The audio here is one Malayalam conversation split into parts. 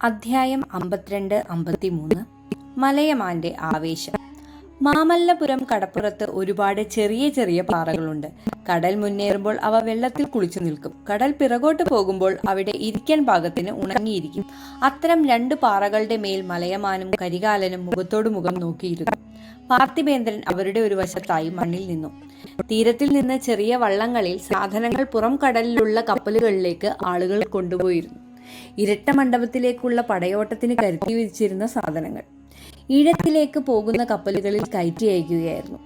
അധ്യായം 52-53 മലയമാന്റെ ആവേശം. മാമല്ലപുരം കടപ്പുറത്ത് ഒരുപാട് ചെറിയ ചെറിയ പാറകളുണ്ട്. കടൽ മുന്നേറുമ്പോൾ അവ വെള്ളത്തിൽ കുളിച്ചു നിൽക്കും. കടൽ പിറകോട്ട് പോകുമ്പോൾ അവിടെ ഇരിക്കാൻ പാകത്തിന് ഉണങ്ങിയിരിക്കും. അത്തരം 2 പാറകളുടെ മേൽ മലയമാനും കരികാലനും മുഖത്തോട് മുഖം നോക്കിയിരുന്നു. പാർത്ഥിപേന്ദ്രൻ അവരുടെ ഒരു വശത്തായി മണ്ണിൽ നിന്നു. തീരത്തിൽ നിന്ന് ചെറിയ വള്ളങ്ങളിൽ സാധനങ്ങൾ പുറം കടലിലുള്ള കപ്പലുകളിലേക്ക് ആളുകൾ കൊണ്ടുപോയിരുന്നു. ഇരട്ട മണ്ഡപത്തിലേക്കുള്ള പടയോട്ടത്തിന് കരുതി വെച്ചിരുന്ന സാധനങ്ങൾ ഈഴത്തിലേക്ക് പോകുന്ന കപ്പലുകളിൽ കയറ്റി അയക്കുകയായിരുന്നു.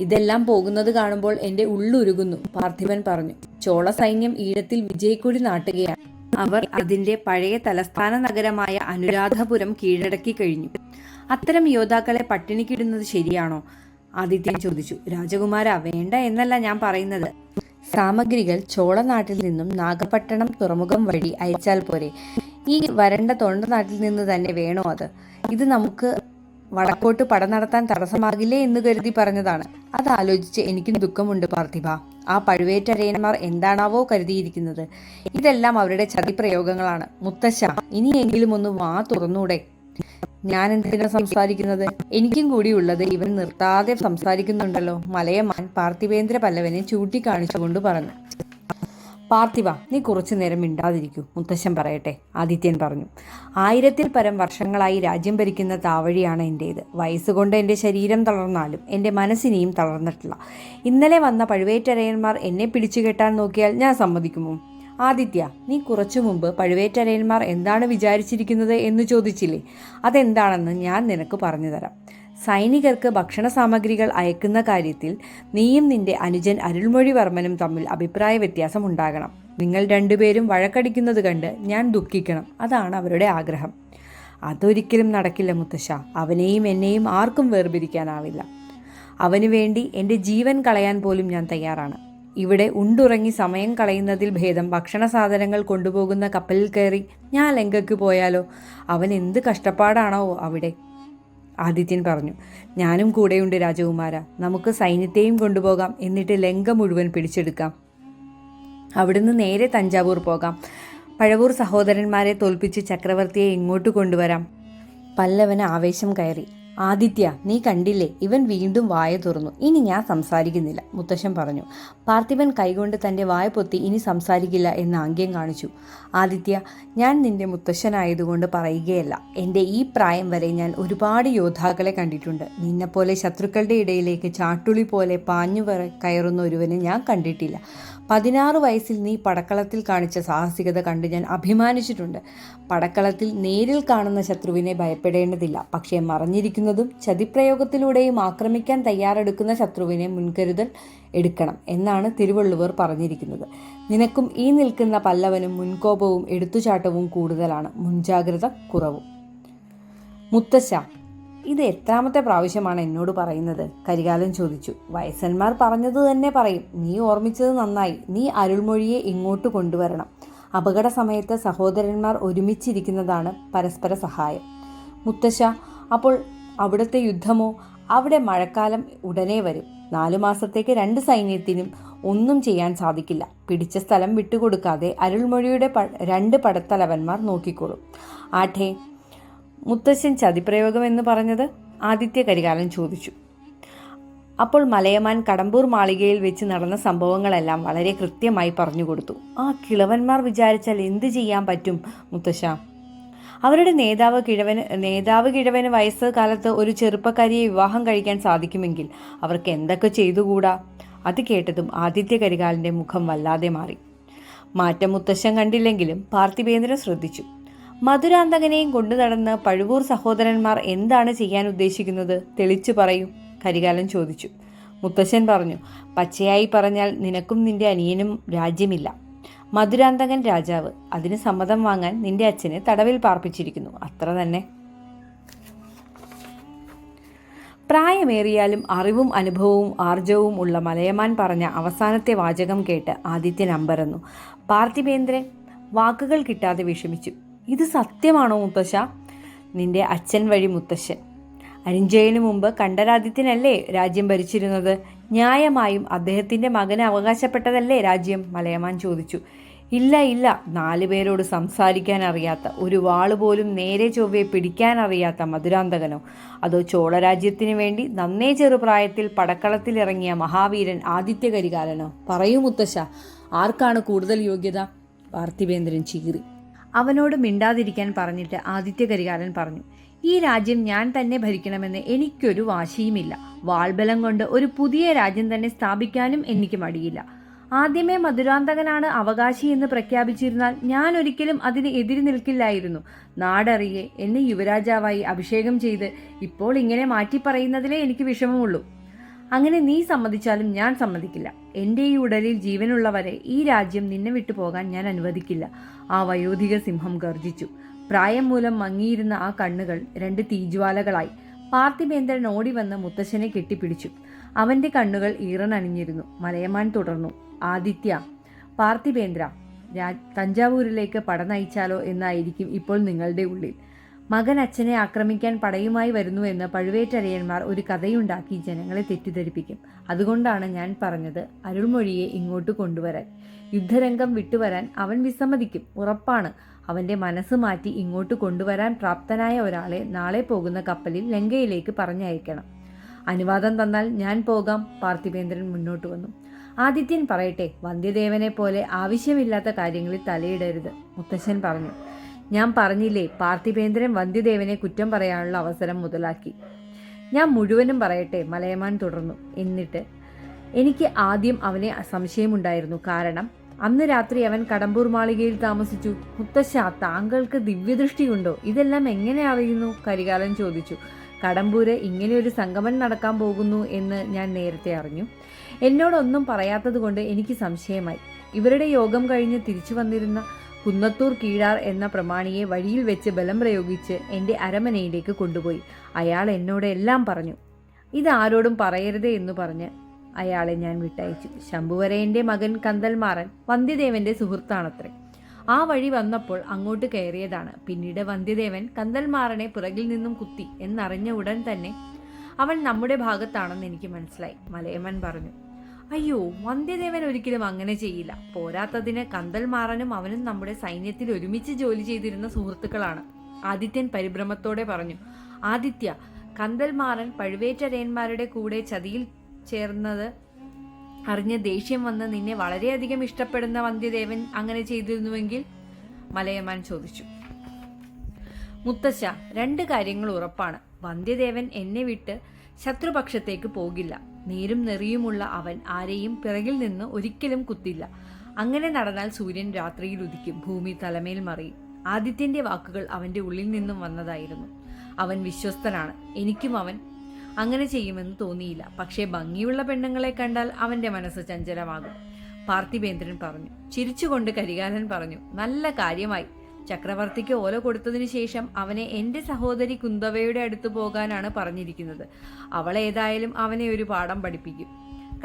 ഇതെല്ലാം പോകുന്നത് കാണുമ്പോൾ എന്റെ ഉള്ളുരുകുന്നു, പാർത്ഥിപൻ പറഞ്ഞു. ചോള സൈന്യം ഈഴത്തിൽ വിജയക്കൊടി നാട്ടുകയാണ്. അവർ അതിന്റെ പഴയ തലസ്ഥാന നഗരമായ അനുരാധപുരം കീഴടക്കി കഴിഞ്ഞു. അത്തരം യോദ്ധാക്കളെ പട്ടിണിക്കിടുന്നത് ശരിയാണോ? ആദിത്യൻ ചോദിച്ചു. രാജകുമാര, വേണ്ട എന്നല്ല ഞാൻ പറയുന്നത്. സാമഗ്രികൾ ചോളനാട്ടിൽ നിന്നും നാഗപട്ടണം തുറമുഖം വഴി അയച്ചാൽ പോരെ? ഈ വരണ്ട തൊണ്ട നാട്ടിൽ നിന്ന് തന്നെ വേണോ അത്? ഇത് നമുക്ക് വടക്കോട്ട് പട നടത്താൻ തടസ്സമാകില്ലേ എന്ന് കരുതി പറഞ്ഞതാണ്. അതാലോചിച്ച് എനിക്കും ദുഃഖമുണ്ട് പാർത്ഥിബ. ആ പഴുവേറ്റരയന്മാർ എന്താണാവോ കരുതിയിരിക്കുന്നത്? ഇതെല്ലാം അവരുടെ ചതിപ്രയോഗങ്ങളാണ്. മുത്തശ്ശ, ഇനിയെങ്കിലും ഒന്ന് വാ തുറന്നൂടെ? ഞാൻ എന്തിനാ സംസാരിക്കുന്നത്? എനിക്കും കൂടി ഉള്ളത് ഇവൻ നിർത്താതെ സംസാരിക്കുന്നുണ്ടല്ലോ. മലയമാൻ പാർത്ഥിപേന്ദ്ര പല്ലവനെ ചൂണ്ടിക്കാണിച്ചുകൊണ്ട് പറഞ്ഞു. പാർത്ഥിവ, നീ കുറച്ചു നേരം മിണ്ടാതിരിക്കൂ, മുത്തശ്ശൻ പറയട്ടെ, ആദിത്യൻ പറഞ്ഞു. 1000-ൽ പരം വർഷങ്ങളായി രാജ്യം ഭരിക്കുന്ന താവഴിയാണ് എൻ്റേത്. വയസ്സുകൊണ്ട് എൻ്റെ ശരീരം തളർന്നാലും എൻ്റെ മനസ്സിനെയും തളർന്നിട്ടില്ല. ഇന്നലെ വന്ന പഴുവേറ്റരയന്മാർ എന്നെ പിടിച്ചുകെട്ടാൻ നോക്കിയാൽ ഞാൻ സമ്മതിക്കുമോ? ആദിത്യ, നീ കുറച്ചു മുമ്പ് പഴുവേറ്റരയന്മാർ എന്താണ് വിചാരിച്ചിരിക്കുന്നത് എന്ന് ചോദിച്ചില്ലേ? അതെന്താണെന്ന് ഞാൻ നിനക്ക് പറഞ്ഞു തരാം. സൈനികർക്ക് ഭക്ഷണ സാമഗ്രികൾ അയക്കുന്ന കാര്യത്തിൽ നീയും നിന്റെ അനുജൻ അരുൾമൊഴിവർമ്മനും തമ്മിൽ അഭിപ്രായ വ്യത്യാസം ഉണ്ടാകണം. നിങ്ങൾ രണ്ടുപേരും വഴക്കടിക്കുന്നത് കണ്ട് ഞാൻ ദുഃഖിക്കണം. അതാണ് അവരുടെ ആഗ്രഹം. അതൊരിക്കലും നടക്കില്ല മുത്തശ്ശ. അവനെയും എന്നെയും ആർക്കും വേർപിരിക്കാനാവില്ല. അവനു വേണ്ടി എൻ്റെ ജീവൻ കളയാൻ പോലും ഞാൻ തയ്യാറാണ്. ഇവിടെ ഉണ്ടുറങ്ങി സമയം കളയുന്നതിൽ ഭേദം ഭക്ഷണ സാധനങ്ങൾ കൊണ്ടുപോകുന്ന കപ്പലിൽ കയറി ഞാൻ ലങ്കയ്ക്ക് പോയാലോ? അവൻ എന്ത് കഷ്ടപ്പാടാണോ അവിടെ? ആദിത്യൻ പറഞ്ഞു. ഞാനും കൂടെയുണ്ട് രാജകുമാര. നമുക്ക് സൈന്യത്തെയും കൊണ്ടുപോകാം. എന്നിട്ട് ലങ്ക മുഴുവൻ പിടിച്ചെടുക്കാം. അവിടുന്ന് നേരെ തഞ്ചാവൂർ പോകാം. പഴവൂർ സഹോദരന്മാരെ തോൽപ്പിച്ച് ചക്രവർത്തിയെ ഇങ്ങോട്ട് കൊണ്ടുവരാം. പല്ലവന് ആവേശം കയറി. ആദിത്യ, നീ കണ്ടില്ലേ, ഇവൻ വീണ്ടും വായ തുറന്നു. ഇനി ഞാൻ സംസാരിക്കുന്നില്ല, മുത്തശ്ശൻ പറഞ്ഞു. പാർത്ഥിപൻ കൈകൊണ്ട് തൻ്റെ വായ പൊത്തി ഇനി സംസാരിക്കില്ല എന്ന് ആംഗ്യം കാണിച്ചു. ആദിത്യ, ഞാൻ നിന്റെ മുത്തശ്ശനായതുകൊണ്ട് പറയുകയല്ല. എൻ്റെ ഈ പ്രായം വരെ ഞാൻ ഒരുപാട് യോദ്ധാക്കളെ കണ്ടിട്ടുണ്ട്. നിന്നെപ്പോലെ ശത്രുക്കളുടെ ഇടയിലേക്ക് ചാട്ടുളി പോലെ പാഞ്ഞു കയറുന്ന ഒരുവനെ ഞാൻ കണ്ടിട്ടില്ല. 16 വയസ്സിൽ നീ പടക്കളത്തിൽ കാണിച്ച സാഹസികത കണ്ട് ഞാൻ അഭിമാനിച്ചിട്ടുണ്ട്. പടക്കളത്തിൽ നേരിൽ കാണുന്ന ശത്രുവിനെ ഭയപ്പെടേണ്ടതില്ല. പക്ഷേ മറഞ്ഞിരിക്കുന്നതും ചതിപ്രയോഗത്തിലൂടെയും ആക്രമിക്കാൻ തയ്യാറെടുക്കുന്ന ശത്രുവിനെ മുൻകരുതൽ എടുക്കണം എന്നാണ് തിരുവള്ളുവർ പറഞ്ഞിരിക്കുന്നത്. നിനക്കും ഈ നിൽക്കുന്ന പല്ലവനും മുൻകോപവും എടുത്തുചാട്ടവും കൂടുതലാണ്, മുൻജാഗ്രത കുറവും. മുത്തശ്ശ, ഇത് എത്രാമത്തെ പ്രാവശ്യമാണ് എന്നോട് പറയുന്നത്? കരികാലൻ ചോദിച്ചു. വയസ്സന്മാർ പറഞ്ഞത് തന്നെ പറയും. നീ ഓർമ്മിച്ചത് നന്നായി. നീ അരുൾമൊഴിയെ ഇങ്ങോട്ട് കൊണ്ടുവരണം. അപകട സമയത്ത് സഹോദരന്മാർ ഒരുമിച്ചിരിക്കുന്നതാണ് പരസ്പര സഹായം. മുത്തശ്ശ, അപ്പോൾ അവിടുത്തെ യുദ്ധമോ? അവിടെ മഴക്കാലം ഉടനെ വരും. 4 മാസത്തേക്ക് 2 സൈന്യത്തിനും ഒന്നും ചെയ്യാൻ സാധിക്കില്ല. പിടിച്ച സ്ഥലം വിട്ടുകൊടുക്കാതെ അരുൾമൊഴിയുടെ 2 പടത്തലവന്മാർ നോക്കിക്കോളും. ആഠേ, മുത്തശ്ശൻ ചതിപ്രയോഗം എന്ന് പറഞ്ഞത്? ആദിത്യ കരികാലൻ ചോദിച്ചു. അപ്പോൾ മലയമാൻ കടമ്പൂർ മാളികയിൽ വെച്ച് നടന്ന സംഭവങ്ങളെല്ലാം വളരെ കൃത്യമായി പറഞ്ഞുകൊടുത്തു. ആ കിളവന്മാർ വിചാരിച്ചാൽ എന്ത് ചെയ്യാൻ പറ്റും മുത്തശ്ശ? അവരുടെ നേതാവ് കിഴവന് വയസ്സ് കാലത്ത് ഒരു ചെറുപ്പക്കാരിയെ വിവാഹം കഴിക്കാൻ സാധിക്കുമെങ്കിൽ അവർക്ക് എന്തൊക്കെ ചെയ്തുകൂടാ? അത് കേട്ടതും ആദിത്യ കരികാലൻ്റെ മുഖം വല്ലാതെ മാറി. മാറ്റം മുത്തശ്ശൻ കണ്ടില്ലെങ്കിലും പാർത്ഥിപേന്ദ്രൻ ശ്രദ്ധിച്ചു. മധുരാന്തകനെയും കൊണ്ടു നടന്ന് പഴുവൂർ സഹോദരന്മാർ എന്താണ് ചെയ്യാൻ ഉദ്ദേശിക്കുന്നത്? തെളിച്ചു പറയൂ, കരികാലൻ ചോദിച്ചു. മുത്തശ്ശൻ പറഞ്ഞു. പച്ചയായി പറഞ്ഞാൽ നിനക്കും നിന്റെ അനിയനും രാജ്യമില്ല. മധുരാന്തകൻ രാജാവ്. അതിന് സമ്മതം വാങ്ങാൻ നിന്റെ അച്ഛനെ തടവിൽ പാർപ്പിച്ചിരിക്കുന്നു, അത്ര തന്നെ. പ്രായമേറിയാലും അറിവും അനുഭവവും ആർജവും ഉള്ള മലയമാൻ പറഞ്ഞ അവസാനത്തെ വാചകം കേട്ട് ആദിത്യൻ അമ്പരന്നു. പാർത്ഥിപേന്ദ്രൻ വാക്കുകൾ കിട്ടാതെ വിഷമിച്ചു. ഇത് സത്യമാണോ മുത്തശ്ശ? നിന്റെ അച്ഛൻ വഴി മുത്തശ്ശൻ. അരിഞ്ചയനു മുമ്പ് കണ്ഠരാദിത്യനല്ലേ രാജ്യം ഭരിച്ചിരുന്നത്? ന്യായമായും അദ്ദേഹത്തിൻ്റെ മകന് അവകാശപ്പെട്ടതല്ലേ രാജ്യം? മലയമാൻ ചോദിച്ചു. ഇല്ല ഇല്ല, 4 പേരോട് സംസാരിക്കാൻ അറിയാത്ത, ഒരു വാള് പോലും നേരെ ചൊവ്വെ പിടിക്കാൻ അറിയാത്ത മധുരാന്തകനോ, അതോ ചോളരാജ്യത്തിനു വേണ്ടി നന്നേ ചെറുപ്രായത്തിൽ പടക്കളത്തിലിറങ്ങിയ മഹാവീരൻ ആദിത്യ കരികാലനോ? പറയൂ മുത്തശ്ശ, ആർക്കാണ് കൂടുതൽ യോഗ്യത? പാർത്ഥിപേന്ദ്രൻ ചീറി. അവനോട് മിണ്ടാതിരിക്കാൻ പറഞ്ഞിട്ട് ആദിത്യ കരികാലൻ പറഞ്ഞു, ഈ രാജ്യം ഞാൻ തന്നെ ഭരിക്കണമെന്ന് എനിക്കൊരു വാശിയുമില്ല. വാൾബലം കൊണ്ട് ഒരു പുതിയ രാജ്യം തന്നെ സ്ഥാപിക്കാനും എനിക്ക് മടിയില്ല. ആദ്യമേ മധുരാന്തകനാണ് അവകാശി എന്ന് പ്രഖ്യാപിച്ചിരുന്നാൽ ഞാൻ ഒരിക്കലും അതിന് എതിര് നിൽക്കില്ലായിരുന്നു. നാടറിയെ എന്നെ യുവരാജാവായി അഭിഷേകം ചെയ്ത് ഇപ്പോൾ ഇങ്ങനെ മാറ്റിപ്പറയുന്നതിലേ എനിക്ക് വിഷമമുള്ളൂ. അങ്ങനെ നീ സമ്മതിച്ചാലും ഞാൻ സമ്മതിക്കില്ല. എൻ്റെ ഈ ഉടലിൽ ജീവനുള്ളവരെ ഈ രാജ്യം നിന്നെ വിട്ടു പോകാൻ ഞാൻ അനുവദിക്കില്ല. ആ വയോധിക സിംഹം ഗർജിച്ചു. പ്രായം മൂലം മങ്ങിയിരുന്ന ആ കണ്ണുകൾ 2 തീജ്വാലകളായി. പാർത്ഥിപേന്ദ്രൻ ഓടി വന്ന് മുത്തശ്ശനെ കെട്ടിപ്പിടിച്ചു. അവന്റെ കണ്ണുകൾ ഈറനണിഞ്ഞിരുന്നു. മലയമാൻ തുടർന്നു, ആദിത്യ, പാർത്ഥിപേന്ദ്ര, തഞ്ചാവൂരിലേക്ക് പട നയിച്ചാലോ എന്നായിരിക്കും ഇപ്പോൾ നിങ്ങളുടെ ഉള്ളിൽ. മകൻ അച്ഛനെ ആക്രമിക്കാൻ പടയുമായി വരുന്നുവെന്ന് പഴുവേറ്റരയന്മാർ ഒരു കഥയുണ്ടാക്കി ജനങ്ങളെ തെറ്റിദ്ധരിപ്പിക്കും. അതുകൊണ്ടാണ് ഞാൻ പറഞ്ഞത് അരുൾമൊഴിയെ ഇങ്ങോട്ട് കൊണ്ടുവരാൻ. യുദ്ധരംഗം വിട്ടുവരാൻ അവൻ വിസമ്മതിക്കും, ഉറപ്പാണ്. അവന്റെ മനസ്സ് മാറ്റി ഇങ്ങോട്ട് കൊണ്ടുവരാൻ പ്രാപ്തനായ ഒരാളെ നാളെ പോകുന്ന കപ്പലിൽ ലങ്കയിലേക്ക് പറഞ്ഞയക്കണം. അനുവാദം തന്നാൽ ഞാൻ പോകാം. പാർത്ഥിപേന്ദ്രൻ മുന്നോട്ട് വന്നു. ആദിത്യൻ പറയട്ടെ, വന്ധ്യദേവനെ പോലെ ആവശ്യമില്ലാത്ത കാര്യങ്ങളിൽ തലയിടരുത്, മുത്തശ്ശൻ പറഞ്ഞു. ഞാൻ പറഞ്ഞില്ലേ, പാർത്ഥിപേന്ദ്രൻ വന്ധ്യദേവനെ കുറ്റം പറയാനുള്ള അവസരം മുതലാക്കി. ഞാൻ മുഴുവനും പറയട്ടെ, മലയമാൻ തുടർന്നു. എന്നിട്ട് എനിക്ക് ആദ്യം അവനെ സംശയമുണ്ടായിരുന്നു. കാരണം അന്ന് രാത്രി അവൻ കടമ്പൂർ മാളികയിൽ താമസിച്ചു. മുത്തശ്ശ, താങ്കൾക്ക് ദിവ്യദൃഷ്ടിയുണ്ടോ? ഇതെല്ലാം എങ്ങനെ അറിയുന്നു? കരികാലൻ ചോദിച്ചു. കടമ്പൂര് ഇങ്ങനെയൊരു സംഗമം നടക്കാൻ പോകുന്നു എന്ന് ഞാൻ നേരത്തെ അറിഞ്ഞു. എന്നോടൊന്നും പറയാത്തത് കൊണ്ട് എനിക്ക് സംശയമായി. ഇവരുടെ യോഗം കഴിഞ്ഞ് തിരിച്ചു വന്നിരുന്ന കുന്നത്തൂർ കീഴാർ എന്ന പ്രമാണിയെ വഴിയിൽ വെച്ച് ബലം പ്രയോഗിച്ച് എൻ്റെ അരമനയിലേക്ക് കൊണ്ടുപോയി. അയാൾ എന്നോട് എല്ലാം പറഞ്ഞു. ഇതാരോടും പറയരുതേ എന്ന് പറഞ്ഞ് അയാളെ ഞാൻ വിട്ടയച്ചു. ശംഭുവരയൻ്റെ മകൻ കന്തൽമാറൻ വന്ധ്യദേവന്റെ സുഹൃത്താണത്രേ. ആ വഴി വന്നപ്പോൾ അങ്ങോട്ട് കയറിയതാണ്. പിന്നീട് വന്ധ്യദേവൻ കന്തൽമാറനെ പുറകിൽ നിന്നും കുത്തി എന്നറിഞ്ഞ ഉടൻ തന്നെ അവൻ നമ്മുടെ ഭാഗത്താണെന്ന് എനിക്ക് മനസ്സിലായി, മലയമ്മൻ പറഞ്ഞു. അയ്യോ, വന്ധ്യദേവൻ ഒരിക്കലും അങ്ങനെ ചെയ്യില്ല. പോരാത്തതിന് കന്തൽമാറനും അവനും നമ്മുടെ സൈന്യത്തിൽ ഒരുമിച്ച് ജോലി ചെയ്തിരുന്ന സുഹൃത്തുക്കളാണ്. ആദിത്യൻ പരിഭ്രമത്തോടെ പറഞ്ഞു. ആദിത്യ, കന്തൽമാറൻ പഴുവേറ്റരയന്മാരുടെ കൂടെ ചതിയിൽ ചേർന്നത് അറിഞ്ഞ് ദേഷ്യം വന്ന് നിന്നെ വളരെയധികം ഇഷ്ടപ്പെടുന്ന വന്ധ്യദേവൻ അങ്ങനെ ചെയ്തിരുന്നുവെങ്കിൽ? മലയമാൻ ചോദിച്ചു. മുത്തശ്ശ, 2 കാര്യങ്ങൾ ഉറപ്പാണ്. വന്ധ്യദേവൻ എന്നെ വിട്ട് ശത്രുപക്ഷത്തേക്ക് പോകില്ല. നേരും നെറിയുമുള്ള അവൻ ആരെയും പിറകിൽ നിന്ന് ഒരിക്കലും കുത്തില്ല. അങ്ങനെ നടന്നാൽ സൂര്യൻ രാത്രിയിൽ ഉദിക്കും, ഭൂമി തലമേൽ മറിയും. ആദിത്യന്റെ വാക്കുകൾ അവന്റെ ഉള്ളിൽ നിന്നും വന്നതായിരുന്നു. അവൻ വിശ്വസ്തനാണ്. എനിക്കും അവൻ അങ്ങനെ ചെയ്യുമെന്ന് തോന്നിയില്ല. പക്ഷേ ഭംഗിയുള്ള പെണ്ണുങ്ങളെ കണ്ടാൽ അവന്റെ മനസ്സ് ചഞ്ചലമാകും, പാർത്ഥിപേന്ദ്രൻ പറഞ്ഞു. ചിരിച്ചുകൊണ്ട് കരികാലൻ പറഞ്ഞു. നല്ല കാര്യമായി. ചക്രവർത്തിക്ക് ഓല കൊടുത്തതിനു ശേഷം അവനെ എൻ്റെ സഹോദരി കുന്തവയുടെ അടുത്ത് പോകാനാണ് പറഞ്ഞിരിക്കുന്നത്. അവൾ ഏതായാലും അവനെ ഒരു പാഠം പഠിപ്പിക്കും.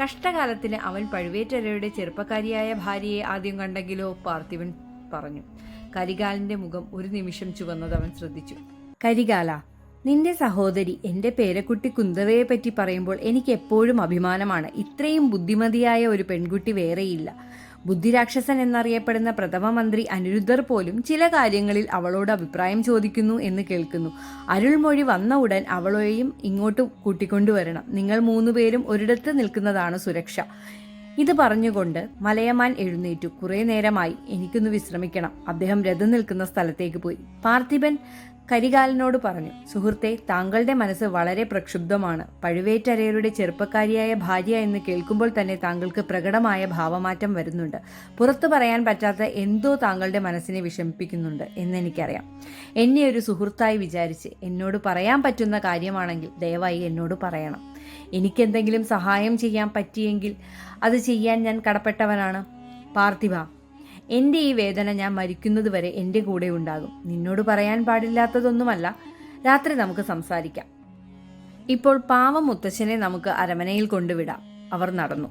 കഷ്ടകാലത്തിന് അവൻ പഴുവേറ്റരയുടെ ചെറുപ്പക്കാരിയായ ഭാര്യയെ ആദ്യം കണ്ടെങ്കിലോ? പാർത്ഥിവൻ പറഞ്ഞു. കരികാലന്റെ മുഖം ഒരു നിമിഷം ചുവന്നത് അവൻ ശ്രദ്ധിച്ചു. കരികാല, നിന്റെ സഹോദരി എൻ്റെ പേരക്കുട്ടി കുന്തവയെ പറ്റി പറയുമ്പോൾ എനിക്ക് എപ്പോഴും അഭിമാനമാണ്. ഇത്രയും ബുദ്ധിമതിയായ ഒരു പെൺകുട്ടി വേറെയില്ല. ബുദ്ധിരാക്ഷസൻ എന്നറിയപ്പെടുന്ന പ്രഥമ മന്ത്രി അനിരുദ്ധർ പോലും ചില കാര്യങ്ങളിൽ അവളോട് അഭിപ്രായം ചോദിക്കുന്നു എന്ന് കേൾക്കുന്നു. അരുൾമൊഴി വന്ന ഉടൻ അവളെയും ഇങ്ങോട്ട് കൂട്ടിക്കൊണ്ടുവരണം. നിങ്ങൾ 3 പേരും ഒരിടത്ത് നിൽക്കുന്നതാണ് സുരക്ഷ. ഇത് പറഞ്ഞുകൊണ്ട് മലയമാൻ എഴുന്നേറ്റു. കുറേ നേരമായി, എനിക്കൊന്ന് വിശ്രമിക്കണം. അദ്ദേഹം രഥം നിൽക്കുന്ന സ്ഥലത്തേക്ക് പോയി. പാർത്ഥിപൻ കരികാലനോട് പറഞ്ഞു. സുഹൃത്തെ, താങ്കളുടെ മനസ്സ് വളരെ പ്രക്ഷുബ്ധമാണ്. പഴുവേറ്റരയരുടെ ചെറുപ്പക്കാരിയായ ഭാര്യ എന്ന് കേൾക്കുമ്പോൾ തന്നെ താങ്കൾക്ക് പ്രകടമായ ഭാവമാറ്റം വരുന്നുണ്ട്. പുറത്തു പറയാൻ പറ്റാത്ത എന്തോ താങ്കളുടെ മനസ്സിനെ വിഷമിപ്പിക്കുന്നുണ്ട് എന്നെനിക്കറിയാം. എന്നെ ഒരു സുഹൃത്തായി വിചാരിച്ച് എന്നോട് പറയാൻ പറ്റുന്ന കാര്യമാണെങ്കിൽ ദയവായി എന്നോട് പറയണം. എനിക്കെന്തെങ്കിലും സഹായം ചെയ്യാൻ പറ്റിയെങ്കിൽ അത് ചെയ്യാൻ ഞാൻ കടപ്പെട്ടവനാണ്. പാർത്ഥിവ, എൻ്റെ ഈ വേദന ഞാൻ മരിക്കുന്നതുവരെ എൻ്റെ കൂടെ ഉണ്ടാകും. നിന്നോട് പറയാൻ പാടില്ലാത്തതൊന്നുമല്ല. രാത്രി നമുക്ക് സംസാരിക്കാം. ഇപ്പോൾ പാവം മുത്തശ്ശനെ നമുക്ക് അരമനയിൽ കൊണ്ടുവിടാം. അവർ നടന്നു.